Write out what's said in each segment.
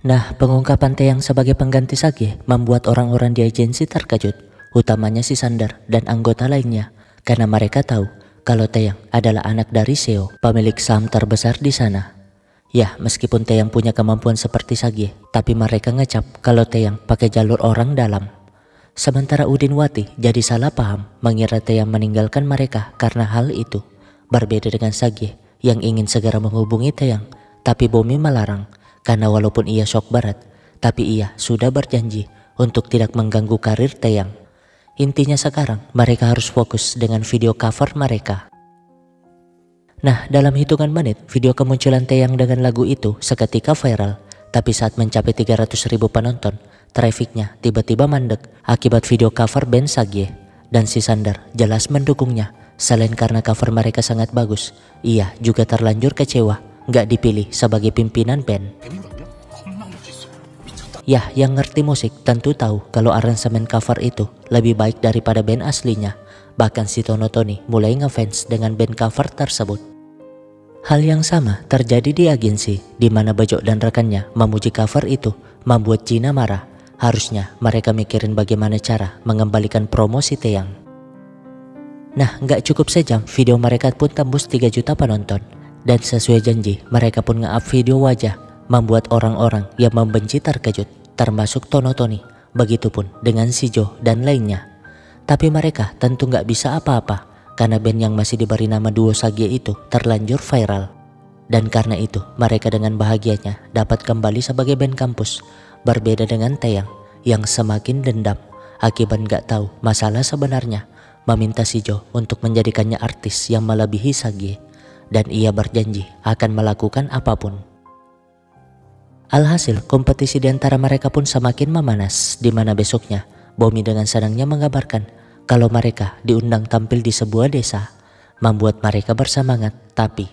Nah, pengungkapan Taeyang sebagai pengganti Sage membuat orang-orang di agensi terkejut, utamanya si Sander dan anggota lainnya, karena mereka tahu kalau Taeyang adalah anak dari Seo, pemilik saham terbesar di sana. Ya, meskipun Taeyang punya kemampuan seperti Sage, tapi mereka ngecap kalau Taeyang pakai jalur orang dalam. Sementara Udin Wati jadi salah paham mengira Taeyang meninggalkan mereka karena hal itu. Berbeda dengan Sage yang ingin segera menghubungi Taeyang, tapi Bomi melarang. Karena walaupun ia shock berat, tapi ia sudah berjanji untuk tidak mengganggu karir Taeyang. Intinya sekarang mereka harus fokus dengan video cover mereka. Nah, dalam hitungan menit, video kemunculan Taeyang dengan lagu itu seketika viral. Tapi saat mencapai 300.000 penonton, trafficnya tiba-tiba mandek akibat video cover band Sage. Dan si Sander jelas mendukungnya. Selain karena cover mereka sangat bagus, ia juga terlanjur kecewa nggak dipilih sebagai pimpinan band. Ya, yang ngerti musik tentu tahu kalau aransemen cover itu lebih baik daripada band aslinya. Bahkan si Tonotoni mulai ngefans dengan band cover tersebut. Hal yang sama terjadi di agensi, di mana Bejo dan rekannya memuji cover itu membuat Gina marah. Harusnya mereka mikirin bagaimana cara mengembalikan promosi Taeyang. Nah, nggak cukup sejam, video mereka pun tembus 3 juta penonton. Dan sesuai janji, mereka pun nge-up video wajah, membuat orang-orang yang membenci terkejut, termasuk Tonotoni. Begitupun dengan Shijo dan lainnya. Tapi mereka tentu nggak bisa apa-apa, karena band yang masih diberi nama duo Sage itu terlanjur viral. Dan karena itu, mereka dengan bahagianya dapat kembali sebagai band kampus. Berbeda dengan Taeyang yang semakin dendam akibat nggak tahu masalah sebenarnya, meminta Shijo untuk menjadikannya artis yang melebihi Sage. Dan ia berjanji akan melakukan apapun. Alhasil, kompetisi di antara mereka pun semakin memanas, di mana besoknya Bomi dengan senangnya mengabarkan kalau mereka diundang tampil di sebuah desa, membuat mereka bersemangat. Tapi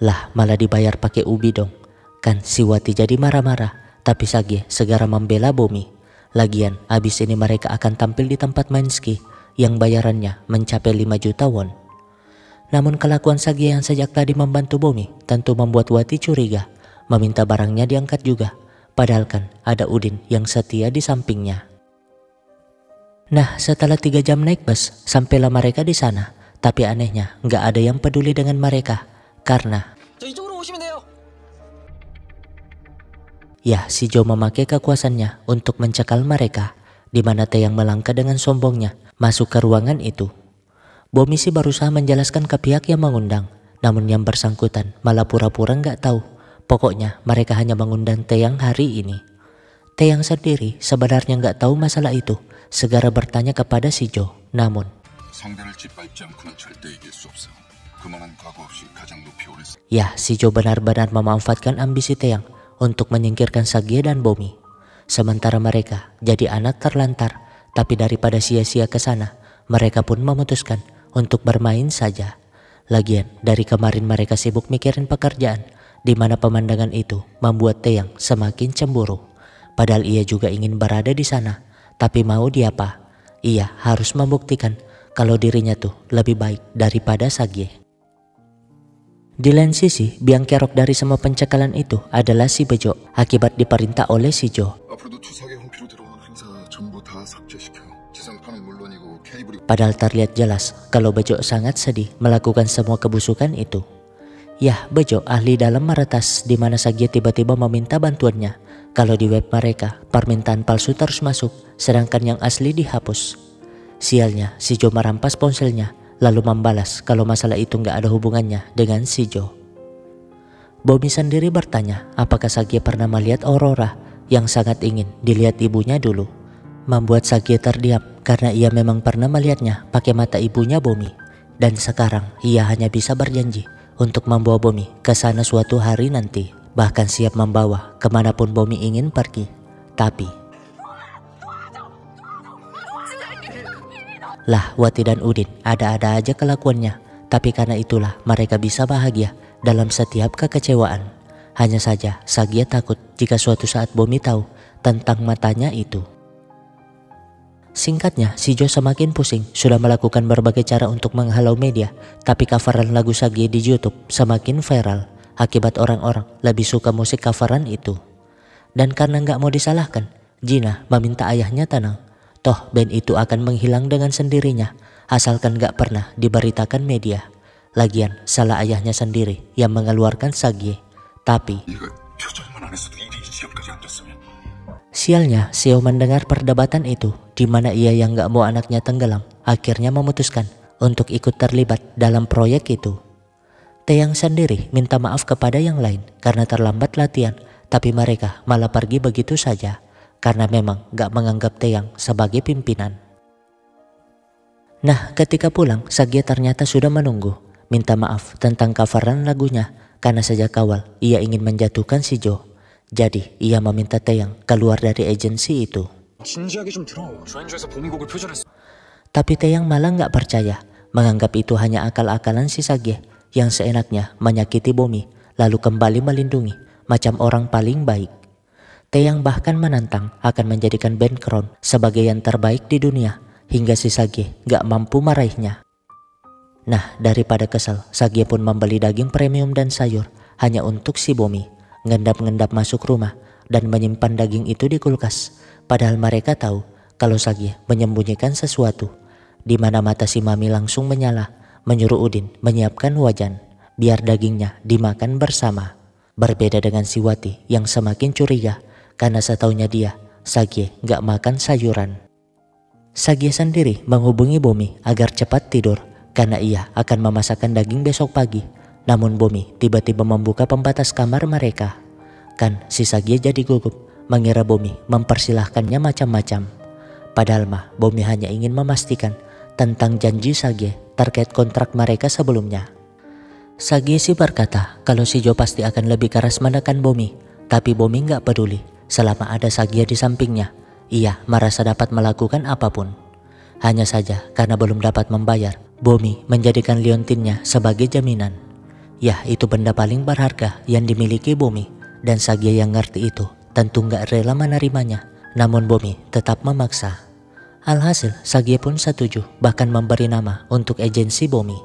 lah, malah dibayar pakai ubi dong. Kan si Wati jadi marah-marah, tapi Sage segera membela Bomi. Lagian, abis ini mereka akan tampil di tempat main ski yang bayarannya mencapai 5 juta won. Namun kelakuan Sage yang sejak tadi membantu Bomi tentu membuat Wati curiga, meminta barangnya diangkat juga. Padahal kan ada Udin yang setia di sampingnya. Nah, setelah 3 jam naik bus, sampailah mereka di sana. Tapi anehnya nggak ada yang peduli dengan mereka karena ya, Shijo memakai kekuasaannya untuk mencekal mereka, di mana Taeyang melangkah dengan sombongnya masuk ke ruangan itu. Bomi sih berusaha menjelaskan ke pihak yang mengundang, namun yang bersangkutan malah pura-pura nggak tahu. Pokoknya mereka hanya mengundang Taeyang hari ini. Taeyang sendiri sebenarnya nggak tahu masalah itu, segera bertanya kepada Shijo. Namun ya, Shijo benar-benar memanfaatkan ambisi Taeyang untuk menyingkirkan Sage dan Bomi. Sementara mereka jadi anak terlantar, tapi daripada sia-sia ke sana, mereka pun memutuskan untuk bermain saja. Lagian dari kemarin mereka sibuk mikirin pekerjaan, di mana pemandangan itu membuat Taeyang semakin cemburu. Padahal ia juga ingin berada di sana, tapi mau diapa? Ia harus membuktikan kalau dirinya tuh lebih baik daripada Sage. Di lain sisi, biang kerok dari semua pencekalan itu adalah si Bejo akibat diperintah oleh Shijo. Padahal terlihat jelas kalau Bejo sangat sedih melakukan semua kebusukan itu. Ya, Bejo ahli dalam meretas, di mana Sage tiba-tiba meminta bantuannya. Kalau di web mereka, permintaan palsu terus masuk, sedangkan yang asli dihapus. Sialnya, Shijo merampas ponselnya, lalu membalas kalau masalah itu nggak ada hubungannya dengan Shijo. Bomi sendiri bertanya apakah Sage pernah melihat Aurora yang sangat ingin dilihat ibunya dulu. Membuat Sage terdiam karena ia memang pernah melihatnya pakai mata ibunya Bomi. Dan sekarang ia hanya bisa berjanji untuk membawa Bomi ke sana suatu hari nanti. Bahkan siap membawa kemanapun Bomi ingin pergi. Tapi lah, Wati dan Udin ada-ada aja kelakuannya. Tapi karena itulah mereka bisa bahagia dalam setiap kekecewaan. Hanya saja Sage takut jika suatu saat Bomi tahu tentang matanya itu. Singkatnya, Shijo semakin pusing, sudah melakukan berbagai cara untuk menghalau media, tapi coveran lagu Sage di YouTube semakin viral. akibat orang-orang lebih suka musik coveran itu. Dan karena nggak mau disalahkan, Gina meminta ayahnya tenang. Toh band itu akan menghilang dengan sendirinya, asalkan nggak pernah diberitakan media. Lagian salah ayahnya sendiri yang mengeluarkan Sagie. Tapi sialnya, Seo mendengar perdebatan itu, di mana ia yang gak mau anaknya tenggelam, akhirnya memutuskan untuk ikut terlibat dalam proyek itu. Taeyang sendiri minta maaf kepada yang lain karena terlambat latihan, tapi mereka malah pergi begitu saja, karena memang gak menganggap Taeyang sebagai pimpinan. Nah, ketika pulang, Sagie ternyata sudah menunggu, minta maaf tentang coveran lagunya, karena sejak awal ia ingin menjatuhkan si Jo. Jadi ia meminta Taeyang keluar dari agensi itu. Tapi Taeyang malah nggak percaya, menganggap itu hanya akal-akalan si Sagie yang seenaknya menyakiti Bomi lalu kembali melindungi macam orang paling baik. Taeyang bahkan menantang akan menjadikan band Crown sebagai yang terbaik di dunia hingga si Sagie nggak mampu meraihnya. Nah, daripada kesal, Sagie pun membeli daging premium dan sayur hanya untuk si Bomi, ngendap-ngendap masuk rumah dan menyimpan daging itu di kulkas. Padahal mereka tahu kalau Sagie menyembunyikan sesuatu, di mana mata si Mami langsung menyala, menyuruh Udin menyiapkan wajan biar dagingnya dimakan bersama. Berbeda dengan si Wati yang semakin curiga karena setaunya dia, Sagie gak makan sayuran. Sagie sendiri menghubungi Bomi agar cepat tidur karena ia akan memasakkan daging besok pagi. Namun Bomi tiba-tiba membuka pembatas kamar mereka. Kan si Sagie jadi gugup, mengira Bomi mempersilahkannya macam-macam. Padahal mah Bomi hanya ingin memastikan tentang janji Sagie terkait kontrak mereka sebelumnya. Sagie sih berkata kalau si Jo pasti akan lebih keras menekan Bomi, tapi Bomi nggak peduli selama ada Sagie di sampingnya. Ia merasa dapat melakukan apapun. Hanya saja karena belum dapat membayar, Bomi menjadikan liontinnya sebagai jaminan. Ya, itu benda paling berharga yang dimiliki Bomi, dan Sagie yang ngerti itu tentu nggak rela menerimanya. Namun Bomi tetap memaksa. Alhasil Sagie pun setuju, bahkan memberi nama untuk agensi Bomi.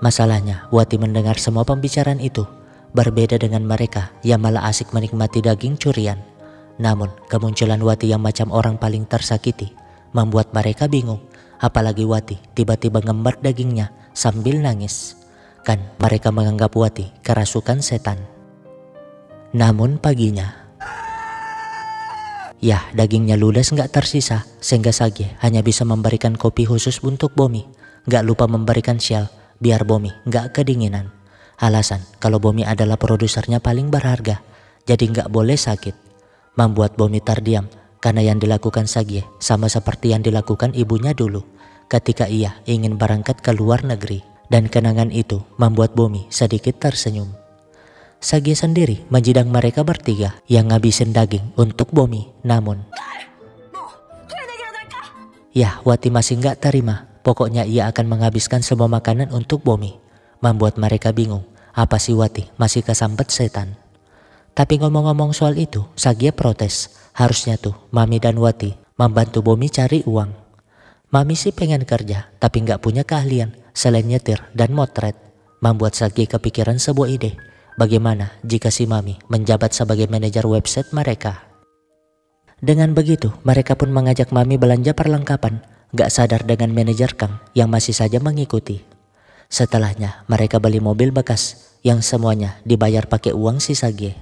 Masalahnya, Wati mendengar semua pembicaraan itu. Berbeda dengan mereka yang malah asik menikmati daging curian. Namun kemunculan Wati yang macam orang paling tersakiti membuat mereka bingung. Apalagi Wati tiba-tiba ngembar dagingnya sambil nangis. Kan mereka menganggap Wati kerasukan setan. Namun paginya, ya dagingnya ludes nggak tersisa, sehingga Sagie hanya bisa memberikan kopi khusus untuk Bomi. Nggak lupa memberikan syal biar Bomi nggak kedinginan. Alasan kalau Bomi adalah produsernya paling berharga, jadi nggak boleh sakit. Membuat Bomi terdiam karena yang dilakukan Sagie sama seperti yang dilakukan ibunya dulu ketika ia ingin berangkat ke luar negeri. Dan kenangan itu membuat Bomi sedikit tersenyum. Sagie sendiri menjidang mereka bertiga yang ngabisin daging untuk Bomi. Namun ya, Wati masih nggak terima. Pokoknya ia akan menghabiskan semua makanan untuk Bomi. Membuat mereka bingung, apa si Wati masih kesambet setan. Tapi ngomong-ngomong soal itu, Sagie protes. Harusnya tuh Mami dan Wati membantu Bomi cari uang. Mami sih pengen kerja, tapi nggak punya keahlian selain nyetir dan motret. Membuat Sagie kepikiran sebuah ide. Bagaimana jika si Mami menjabat sebagai manajer website mereka? Dengan begitu, mereka pun mengajak Mami belanja perlengkapan. Gak sadar dengan manajer Kang yang masih saja mengikuti. Setelahnya mereka beli mobil bekas yang semuanya dibayar pakai uang si Sagie.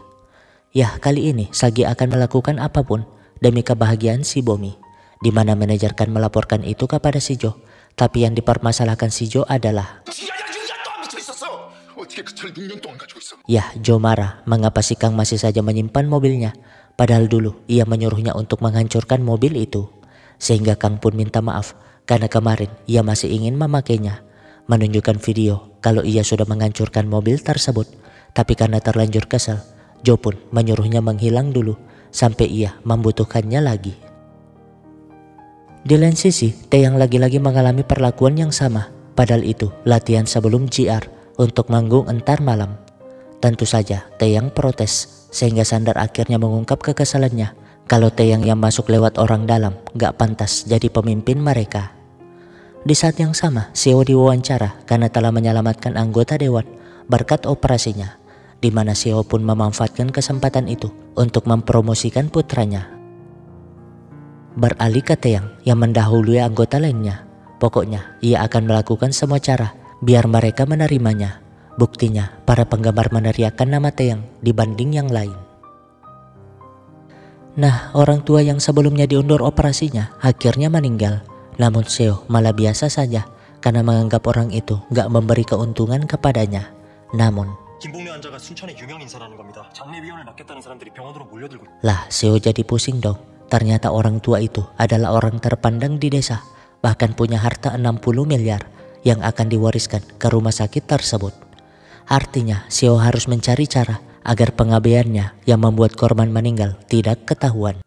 Ya, kali ini Sagie akan melakukan apapun demi kebahagiaan si Bomi. Di mana manajer Kang melaporkan itu kepada si Jo. Tapi yang dipermasalahkan si Jo adalah, ya, Jo marah mengapa si Kang masih saja menyimpan mobilnya. Padahal dulu ia menyuruhnya untuk menghancurkan mobil itu. Sehingga Kang pun minta maaf karena kemarin ia masih ingin memakainya. Menunjukkan video kalau ia sudah menghancurkan mobil tersebut. Tapi karena terlanjur kesal, Jo pun menyuruhnya menghilang dulu sampai ia membutuhkannya lagi. Di lain sisi, Taeyang lagi-lagi mengalami perlakuan yang sama. Padahal itu latihan sebelum GR untuk manggung entar malam. Tentu saja Taeyang protes, sehingga Sandar akhirnya mengungkap kekesalannya kalau Taeyang yang masuk lewat orang dalam gak pantas jadi pemimpin mereka. Di saat yang sama, Seo diwawancara karena telah menyelamatkan anggota dewan berkat operasinya, di mana Seo pun memanfaatkan kesempatan itu untuk mempromosikan putranya. Beralih ke Taeyang yang mendahului anggota lainnya. Pokoknya, ia akan melakukan semua cara biar mereka menerimanya. Buktinya, para penggemar meneriakkan nama Taeyang dibanding yang lain. Nah, orang tua yang sebelumnya diundur operasinya akhirnya meninggal. Namun Seo malah biasa saja karena menganggap orang itu gak memberi keuntungan kepadanya. Namun, lah Seo jadi pusing dong. Ternyata orang tua itu adalah orang terpandang di desa, bahkan punya harta 60 miliar yang akan diwariskan ke rumah sakit tersebut. Artinya Seo harus mencari cara agar pengabaiannya yang membuat korban meninggal tidak ketahuan.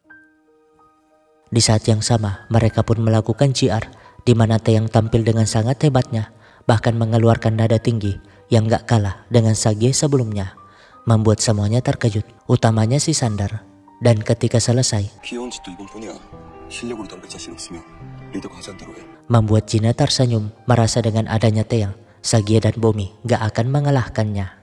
Di saat yang sama, mereka pun melakukan JR, di mana Taeyang tampil dengan sangat hebatnya, bahkan mengeluarkan nada tinggi yang gak kalah dengan Sagie sebelumnya, membuat semuanya terkejut, utamanya si Sandar. Dan ketika selesai, membuat Jina tersenyum, merasa dengan adanya Taeyang, Sagie dan Bomi gak akan mengalahkannya.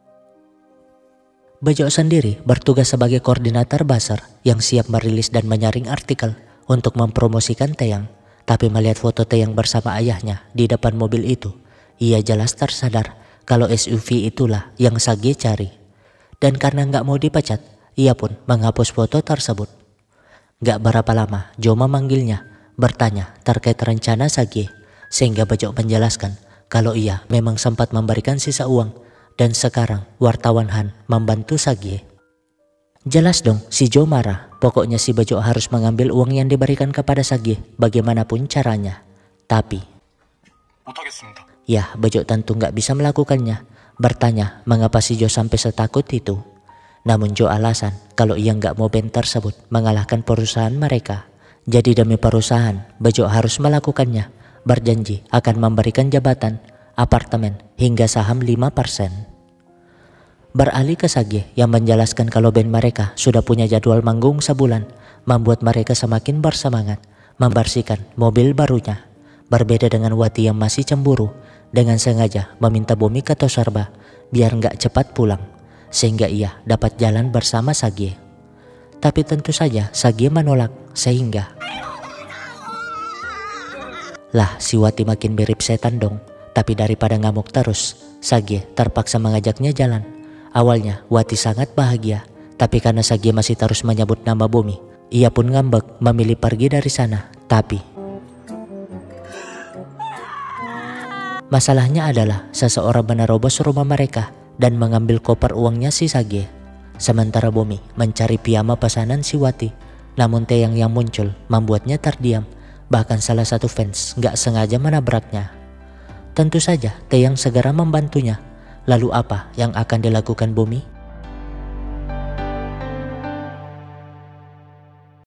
Bejo sendiri bertugas sebagai koordinator buzzer yang siap merilis dan menyaring artikel untuk mempromosikan Taeyang. Tapi melihat foto Taeyang bersama ayahnya di depan mobil itu, ia jelas tersadar kalau SUV itulah yang Sagie cari. Dan karena gak mau dipecat, ia pun menghapus foto tersebut. Gak berapa lama, Jo memanggilnya, bertanya terkait rencana Sagie, sehingga Bejo menjelaskan kalau ia memang sempat memberikan sisa uang dan sekarang wartawan Han membantu Sagie. Jelas dong si Jo marah. Pokoknya si Bejo harus mengambil uang yang diberikan kepada Sagie bagaimanapun caranya. Tapi ya Bejo tentu gak bisa melakukannya. Bertanya mengapa si Jo sampai setakut itu. Namun Jo alasan kalau ia gak mau band tersebut mengalahkan perusahaan mereka. Jadi demi perusahaan Bejo harus melakukannya. Berjanji akan memberikan jabatan, apartemen hingga saham 5%. Beralih ke Sagie yang menjelaskan kalau band mereka sudah punya jadwal manggung sebulan, membuat mereka semakin bersemangat membersihkan mobil barunya. Berbeda dengan Wati yang masih cemburu, dengan sengaja meminta Bomi ke Tosarba biar gak cepat pulang, sehingga ia dapat jalan bersama Sagie. Tapi tentu saja Sagie menolak, sehingga lah si Wati makin mirip setan dong. Tapi daripada ngamuk terus, Sagie terpaksa mengajaknya jalan. Awalnya Wati sangat bahagia, tapi karena Sagie masih terus menyebut nama Bomi, ia pun ngambek memilih pergi dari sana. Tapi masalahnya adalah seseorang menerobos rumah mereka dan mengambil koper uangnya si Sagie. Sementara Bomi mencari piyama pesanan si Wati, namun Taeyang yang muncul membuatnya terdiam. Bahkan salah satu fans gak sengaja menabraknya. Tentu saja Taeyang segera membantunya. Lalu apa yang akan dilakukan Bomi?